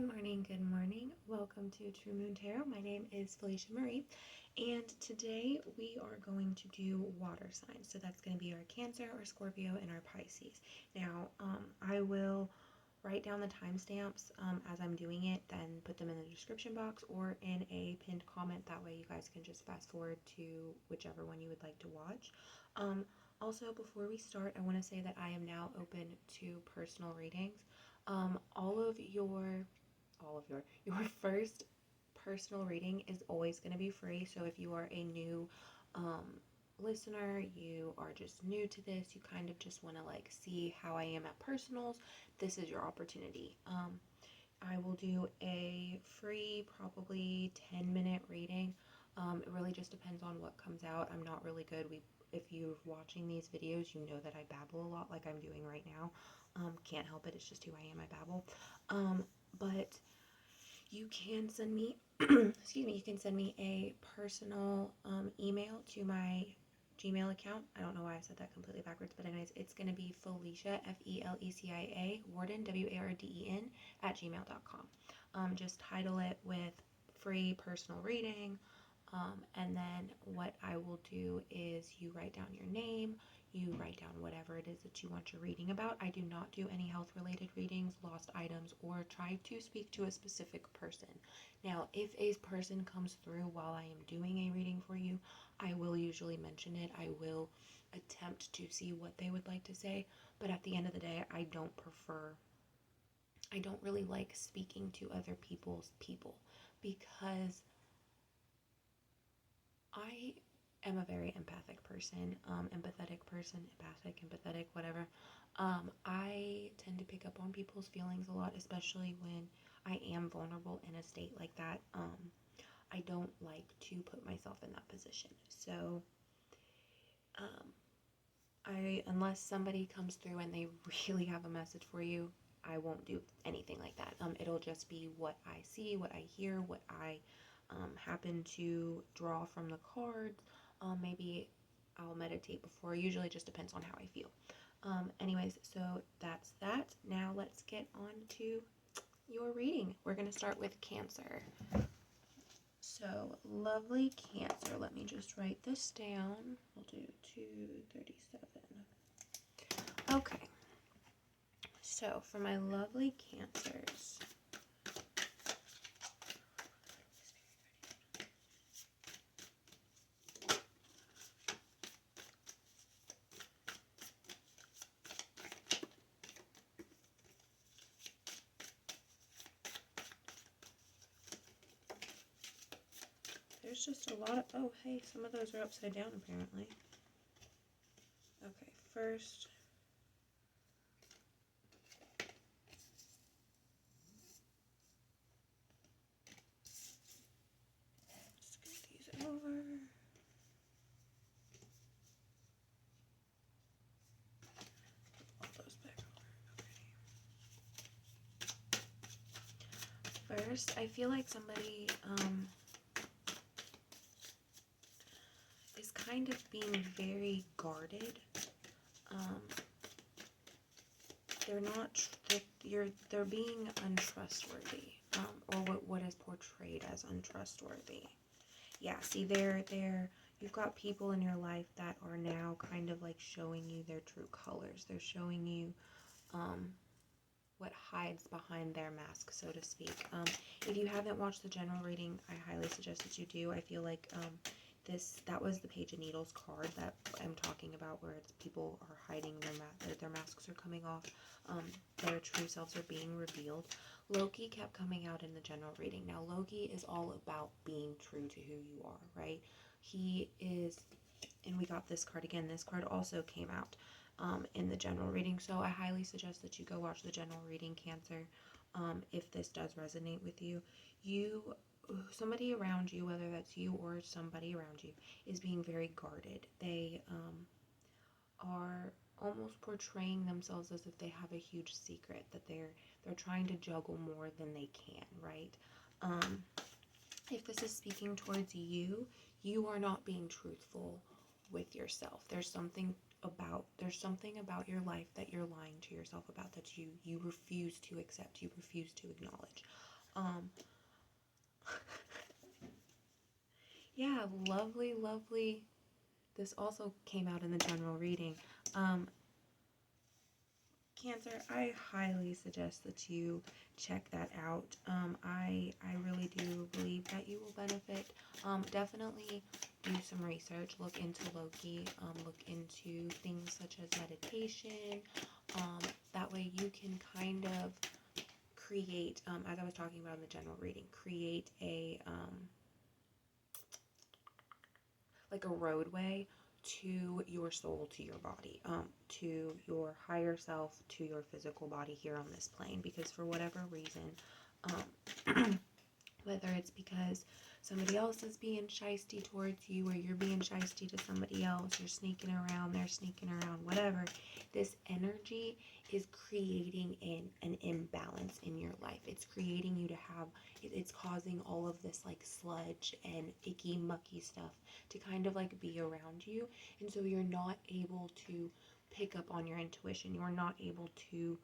Good morning. Welcome to True Moon Tarot. My name is Felecia Marie, and today we are going to do water signs. So that's going to be our Cancer, our Scorpio, and our Pisces. Now, I will write down the timestamps as I'm doing it, then put them in the description box or in a pinned comment. That way you guys can just fast forward to whichever one you would like to watch. Also, before we start, I want to say that I am now open to personal readings. Your first personal reading is always going to be free. So if you are a new listener, you are just new to this, you kind of just want to see how I am at personals, this is your opportunity. I will do a free, probably 10-minute reading. It really just depends on what comes out. I'm not really good. If you're watching these videos, you know that I babble a lot like I'm doing right now. Can't help it. It's just who I am. I babble. But you can send me, excuse me, you can send me a personal email to my Gmail account. I don't know why I said that completely backwards, but anyways, it's going to be Felecia, Felecia, Warden, Warden, @gmail.com. Just title it with free personal reading. And then what I will do is you write down your name, you write down whatever it is that you want your reading about. I do not do any health related readings, lost items, or try to speak to a specific person. Now, if a person comes through while I am doing a reading for you, I will usually mention it. I will attempt to see what they would like to say, but at the end of the day, I don't really like speaking to other people's people because I am a very empathic person, empathetic, whatever. I tend to pick up on people's feelings a lot, especially when I am vulnerable in a state like that. I don't like to put myself in that position. So, unless somebody comes through and they really have a message for you, I won't do anything like that. It'll just be what I see, what I hear, what I happen to draw from the cards. Maybe I'll meditate before. Usually just depends on how I feel. Anyways, so that's that. Now let's get on to your reading. We're going to start with Cancer. So, lovely Cancer. Let me just write this down. We'll do 237. Okay. So, for my lovely Cancers, there's just a lot of, oh, hey, some of those are upside down apparently. Okay, first, scoot these over. All those back over. Okay. First, I feel like somebody is kind of being very guarded. They're being untrustworthy, or what is portrayed as untrustworthy. Yeah, see, you've got people in your life that are now kind of like showing you their true colors. They're showing you what hides behind their mask, so to speak. If you haven't watched the general reading, I highly suggest that you do. I feel like that was the Page of Needles card that I'm talking about, where it's people are hiding their masks are coming off, their true selves are being revealed. Loki kept coming out in the general reading. Now, Loki is all about being true to who you are, right? He is, and we got this card again. This card also came out in the general reading, so I highly suggest that you go watch the general reading, Cancer, if this does resonate with you. Somebody around you, whether that's you or somebody around you, is being very guarded. They are almost portraying themselves as if they have a huge secret that they're trying to juggle more than they can, right? If this is speaking towards you, you are not being truthful with yourself. There's something about your life that you're lying to yourself about, that you refuse to accept, you refuse to acknowledge. Yeah, lovely, lovely. This also came out in the general reading. Cancer, I highly suggest that you check that out. I really do believe that you will benefit. Definitely do some research. Look into Loki. Look into things such as meditation. That way you can kind of create, as I was talking about in the general reading, create a like a roadway to your soul, to your body, to your higher self, to your physical body here on this plane. Because for whatever reason, whether it's because somebody else is being shisty towards you, or you're being shisty to somebody else, you're sneaking around, they're sneaking around, whatever, this energy is creating an imbalance in your life. It's creating you to have, it's causing all of this like sludge and icky mucky stuff to kind of like be around you, and so you're not able to pick up on your intuition. You're not able to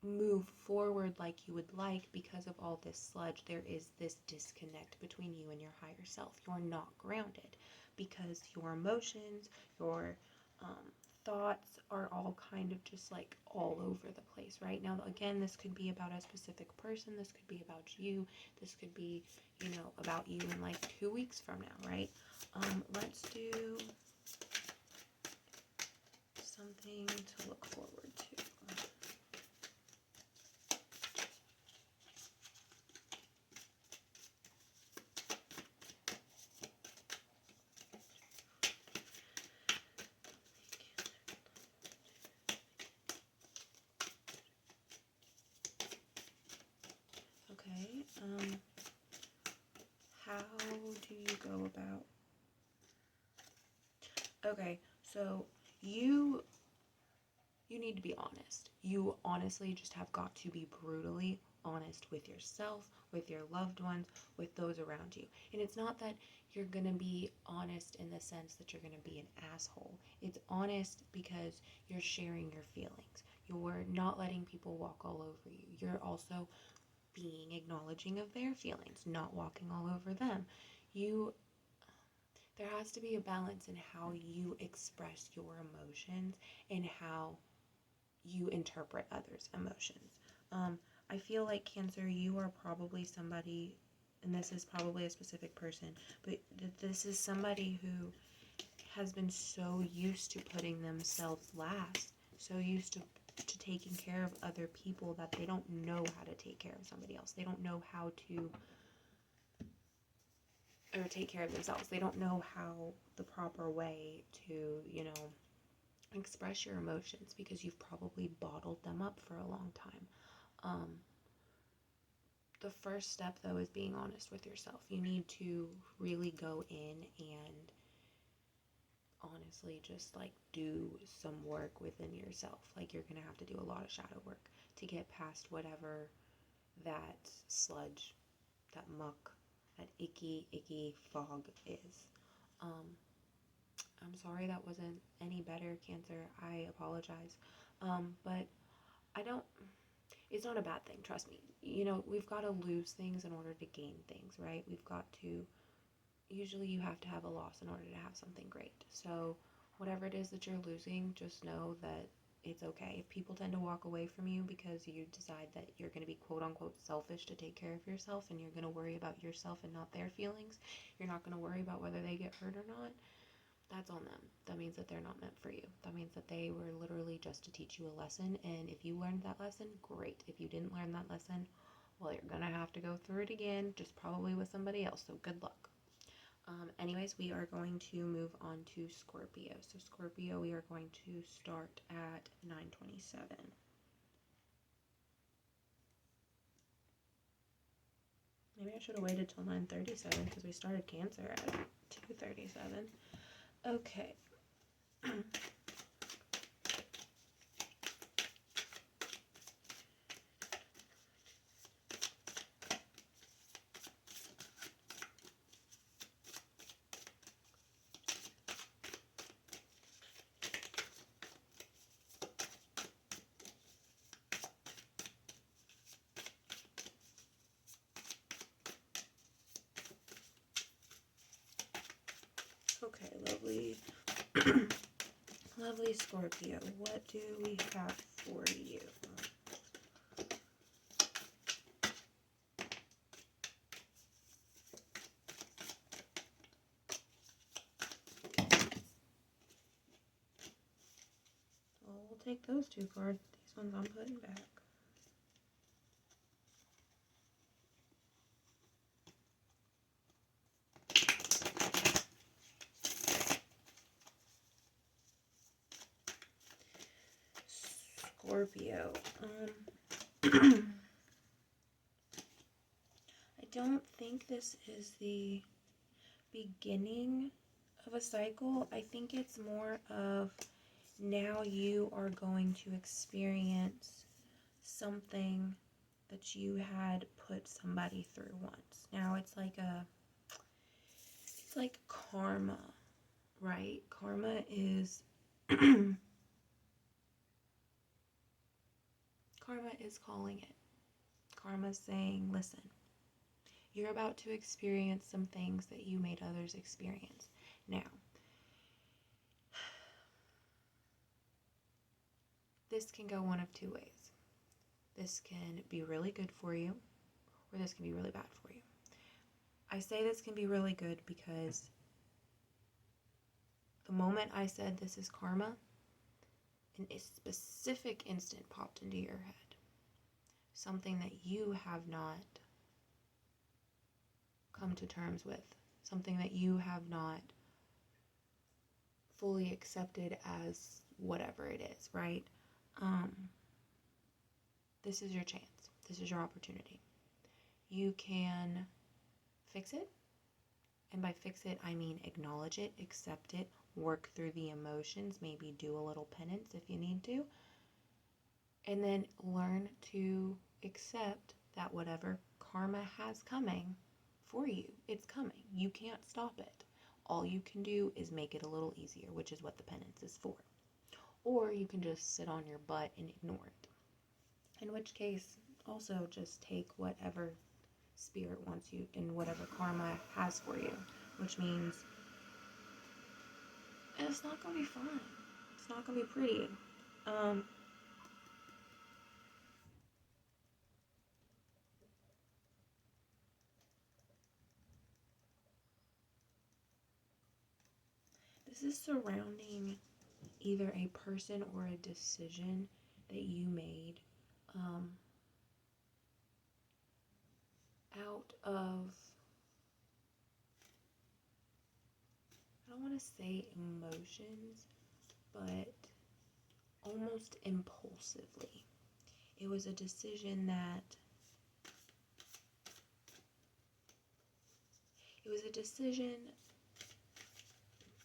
move forward like you would like because of all this sludge. There is this disconnect between you and your higher self. You're not grounded because your emotions, your thoughts are all kind of just like all over the place right now. Again, this could be about a specific person. This could be about you. This could be, you know, about you in like 2 weeks from now, right? Let's do something to look forward to. Okay, how do you go about... Okay, so you need to be honest. You honestly just have got to be brutally honest with yourself, with your loved ones, with those around you. And it's not that you're going to be honest in the sense that you're going to be an asshole. It's honest because you're sharing your feelings. You're not letting people walk all over you. You're also being acknowledging of their feelings, not walking all over them. There has to be a balance in how you express your emotions and how you interpret others' emotions. I feel like Cancer, you are probably somebody, and this is probably a specific person, but this is somebody who has been so used to putting themselves last, so used to taking care of other people, that they don't know how to take care of somebody else. They don't know how to, or take care of themselves. They don't know how the proper way to, you know, express your emotions because you've probably bottled them up for a long time. The first step, though, is being honest with yourself. You need to really go in and honestly just like do some work within yourself. Like, you're gonna have to do a lot of shadow work to get past whatever that sludge, that muck, that icky fog is. I'm sorry that wasn't any better, Cancer. I apologize. But I don't, it's not a bad thing, trust me. You know, we've got to lose things in order to gain things, right? We've got to, usually you have to have a loss in order to have something great. So whatever it is that you're losing, just know that it's okay. If people tend to walk away from you because you decide that you're going to be quote unquote selfish to take care of yourself, and you're going to worry about yourself and not their feelings, you're not going to worry about whether they get hurt or not, that's on them. That means that they're not meant for you. That means that they were literally just to teach you a lesson, and if you learned that lesson, great. If you didn't learn that lesson, well, you're gonna have to go through it again, just probably with somebody else, so good luck. Anyways, we are going to move on to Scorpio. So Scorpio, we are going to start at 9:27. Maybe I should have waited till 9:37 because we started Cancer at 2:37. Okay. lovely, lovely Scorpio, what do we have for you? Well, we'll take those two cards. These ones I'm putting back. Scorpio. I don't think this is the beginning of a cycle. I think it's more of now you are going to experience something that you had put somebody through once. Now it's like karma, right? Karma is karma is calling it. Karma's saying, listen, you're about to experience some things that you made others experience. Now, this can go one of two ways. This can be really good for you, or this can be really bad for you. I say this can be really good because the moment I said this is karma, a specific instant popped into your head. Something that you have not come to terms with. Something that you have not fully accepted as whatever it is, right? This is your chance. This is your opportunity. You can fix it. And by fix it, I mean acknowledge it, accept it, work through the emotions, maybe do a little penance if you need to. And then learn to accept that whatever karma has coming for you, it's coming. You can't stop it. All you can do is make it a little easier, which is what the penance is for. Or you can just sit on your butt and ignore it. In which case, also just take whatever spirit wants you and whatever karma has for you, which means it's not going to be fun. It's not going to be pretty. This is surrounding either a person or a decision that you made out of, I don't want to say emotions, but almost impulsively. It was a decision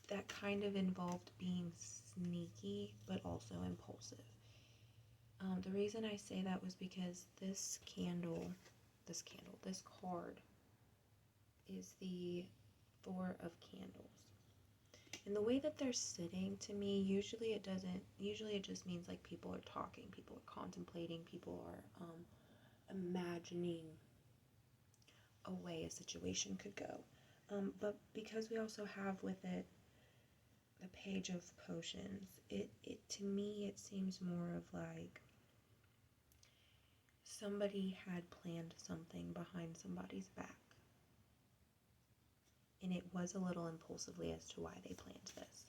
that kind of involved being sneaky, but also impulsive. The reason I say that was because this card is the Four of Candles. And the way that they're sitting, to me, usually it just means like people are talking, people are contemplating, people are imagining a way a situation could go. But because we also have with it the Page of Potions, it to me it seems more of like somebody had planned something behind somebody's back. And it was a little impulsively as to why they planned this.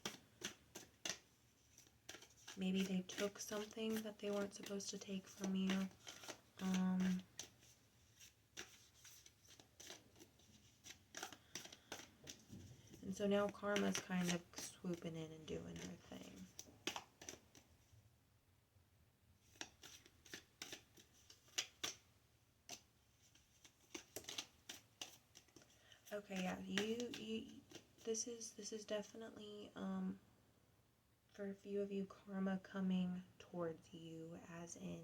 Maybe they took something that they weren't supposed to take from you. And so now karma's kind of swooping in and doing her thing. Okay, yeah, this is definitely for a few of you, karma coming towards you, as in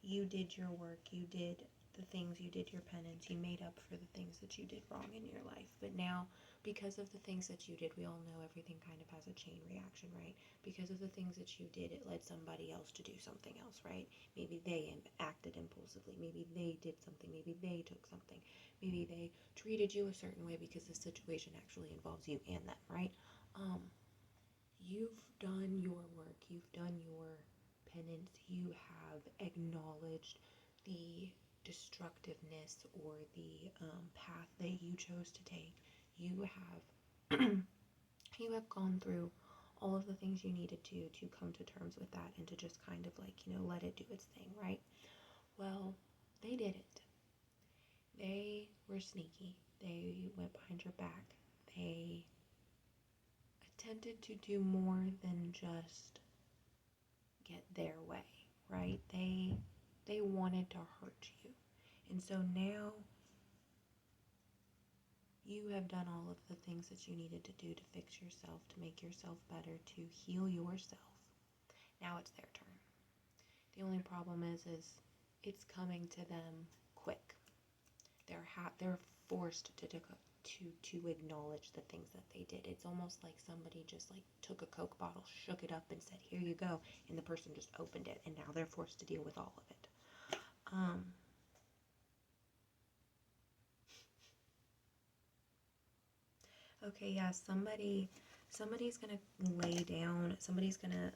you did your work, you did the things, you did your penance, you made up for the things that you did wrong in your life. But now, because of the things that you did, we all know everything kind of has a chain reaction, right? Because of the things that you did, it led somebody else to do something else, right? Maybe they acted impulsively, maybe they did something, maybe they took something, maybe they treated you a certain way because the situation actually involves you and them, right? you've done your work, you've done your penance, you have acknowledged the destructiveness or the path that you chose to take. You have you have gone through all of the things you needed to come to terms with that and to just kind of like, let it do its thing, right? Well, they didn't. They were sneaky. They went behind your back. They attempted to do more than just get their way, right? They wanted to hurt you. And so now you have done all of the things that you needed to do to fix yourself, to make yourself better, to heal yourself. Now it's their turn. The only problem is it's coming to them quick. They're forced to acknowledge the things that they did. It's almost like somebody just like took a Coke bottle, shook it up, and said, "Here you go," and the person just opened it, and now they're forced to deal with all of it. Okay, yeah, somebody's gonna lay down. Somebody's gonna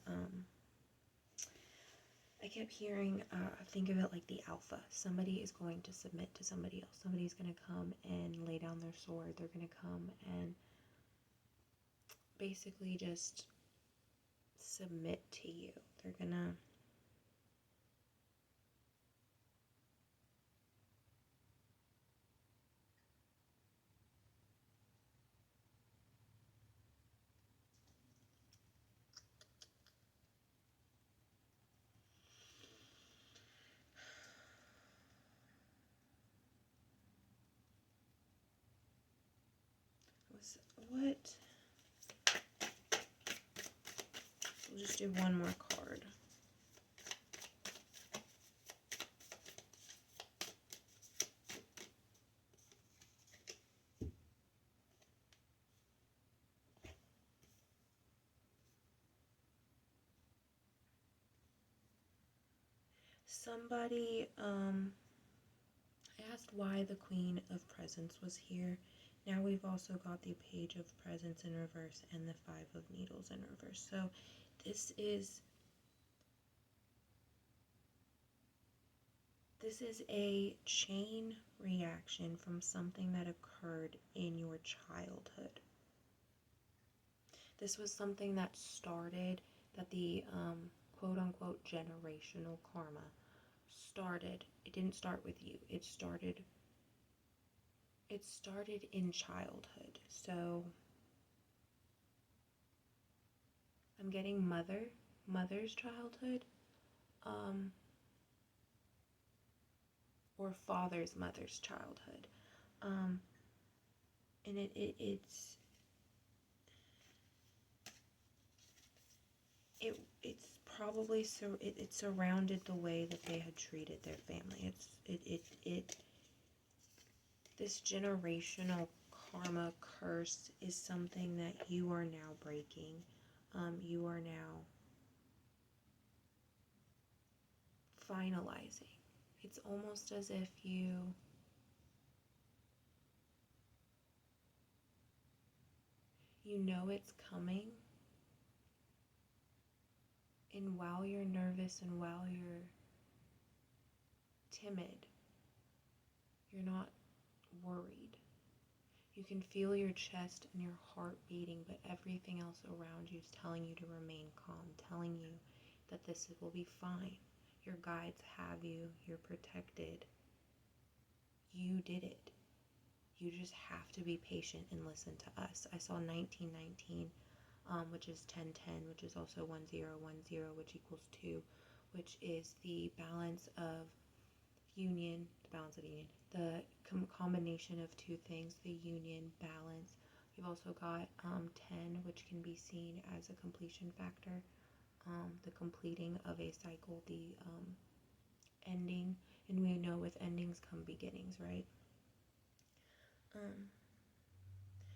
I kept hearing, think of it like the alpha. Somebody is going to submit to somebody else. Somebody's going to come and lay down their sword. They're going to come and basically just submit to you. They're going to... What? We'll just do one more card. Somebody asked why the Queen of Presents was here. Now we've also got the Page of Presents in reverse and the Five of Needles in reverse. So this is a chain reaction from something that occurred in your childhood. This was something that started, that the quote-unquote generational karma started. It didn't start with you. It started in childhood. So I'm getting mother's childhood, or mother's childhood. And it's probably it surrounded the way that they had treated their family. This generational karma curse is something that you are now breaking. You are now finalizing. It's almost as if you know it's coming, and while you're nervous and while you're timid, you're not worried. You can feel your chest and your heart beating, but everything else around you is telling you to remain calm, telling you that this will be fine. Your guides have you. You're protected. You did it. You just have to be patient and listen to us. I saw 1919, which is 1010, which is also 1010, which equals 2, which is the balance of union, the combination of two things, the union, balance. We've also got 10, which can be seen as a completion factor, the completing of a cycle, the ending, and we know with endings come beginnings, right?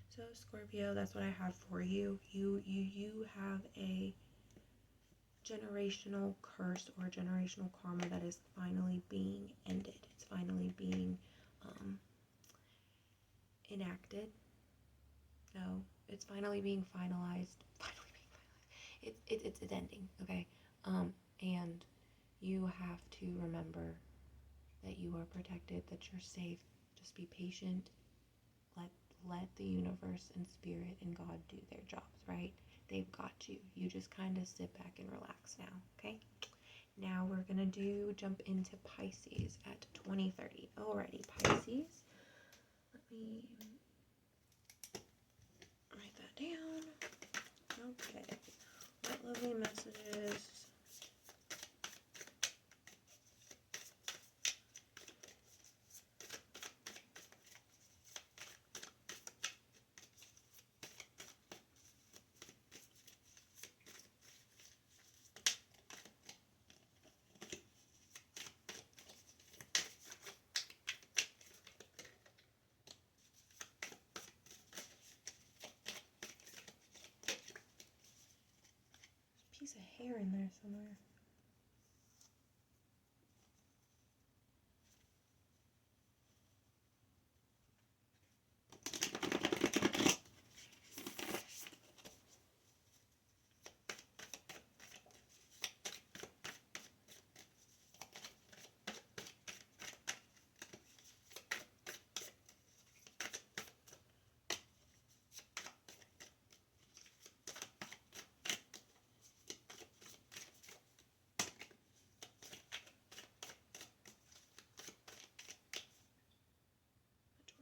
So Scorpio, that's what I have for you. You have a generational curse or generational karma that is finally being ended. It's finally being enacted. No, it's finally being finalized. it's ending, okay? And you have to remember that you are protected, that you're safe. Just be patient. Let let the universe and spirit and God do their jobs, right? They've got you. You just kind of sit back and relax now, okay? Now we're gonna jump into Pisces at 2030. Alrighty, Pisces. Let me write that down. Okay. What lovely messages. Piece of hair in there somewhere.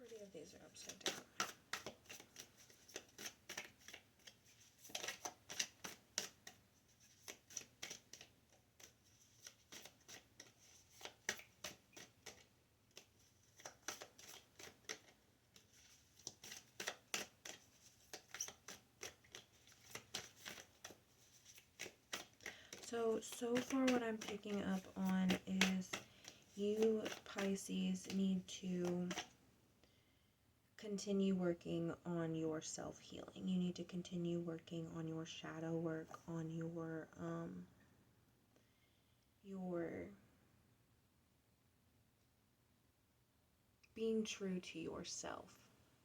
Majority of these are upside down. So far what I'm picking up on is you, Pisces, need to continue working on your self-healing. You need to continue working on your shadow work, on your being true to yourself.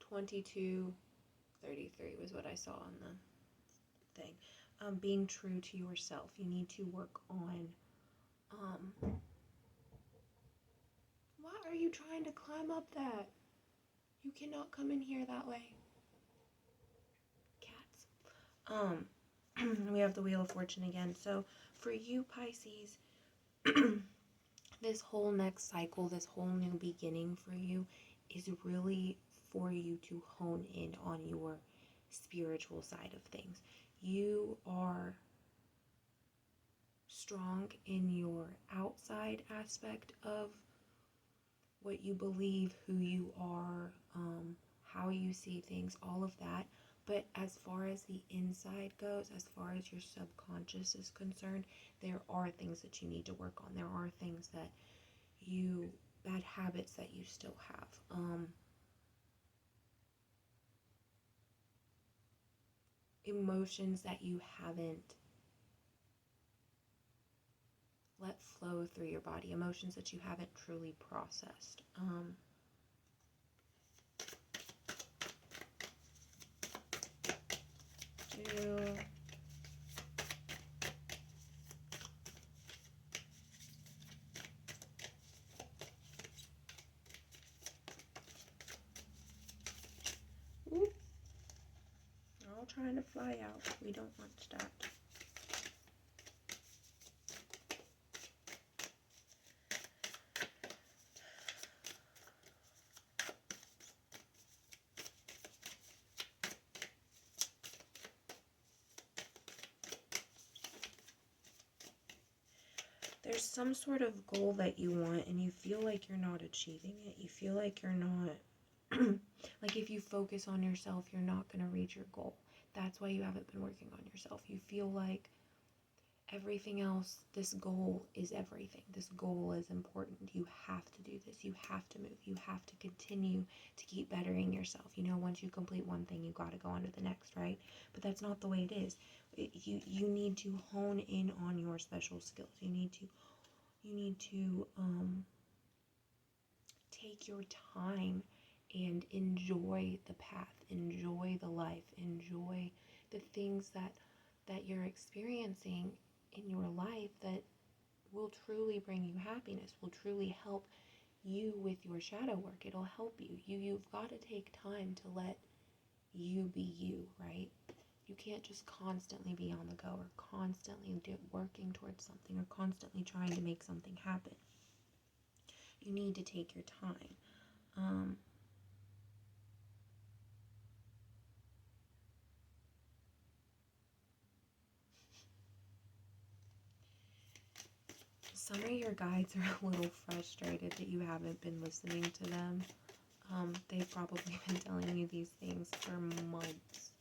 2233 was what I saw on the thing. Being true to yourself. You need to work on why are you trying to climb up that? You cannot come in here that way. Cats. We have the Wheel of Fortune again. So for you, Pisces, this whole next cycle, this whole new beginning for you is really for you to hone in on your spiritual side of things. You are strong in your outside aspect of what you believe, who you are, how you see things, all of that. But as far as the inside goes, as far as your subconscious is concerned, there are things that you need to work on. There are things that bad habits that you still have. Emotions that you haven't let flow through your body. Emotions that you haven't truly processed. Ooh. They're all trying to fly out. We don't want that. There's some sort of goal that you want and you feel like you're not achieving it. You feel like you're not, like if you focus on yourself, you're not going to reach your goal. That's why you haven't been working on yourself. You feel like everything else, this goal is everything. This goal is important. You have to do this. You have to move. You have to continue to keep bettering yourself. You know, once you complete one thing, you got to go on to the next, right? But that's not the way it is. You need to hone in on your special skills. You need to take your time and enjoy the path, enjoy the life, enjoy the things that that you're experiencing in your life that will truly bring you happiness, will truly help you with your shadow work. It'll help you. You've got to take time to let you be you, right? You can't just constantly be on the go or constantly working towards something or constantly trying to make something happen. You need to take your time. Some of your guides are a little frustrated that you haven't been listening to them. They've probably been telling you these things for months.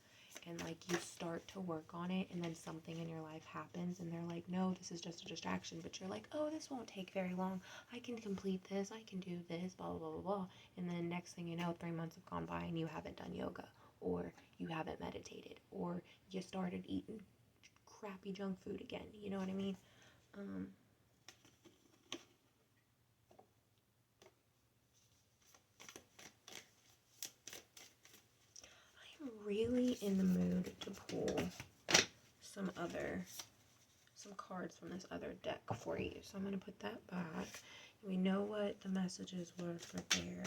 And like you start to work on it and then something in your life happens and they're like, no, this is just a distraction. But you're like, oh, this won't take very long. I can complete this. I can do this, blah, blah, blah, blah. And then next thing you know, 3 months have gone by and you haven't done yoga, or you haven't meditated, or you started eating crappy junk food again. You know what I mean? I'm really in the mood to pull some cards from this other deck for you. So I'm going to put that back. We know what the messages were for there.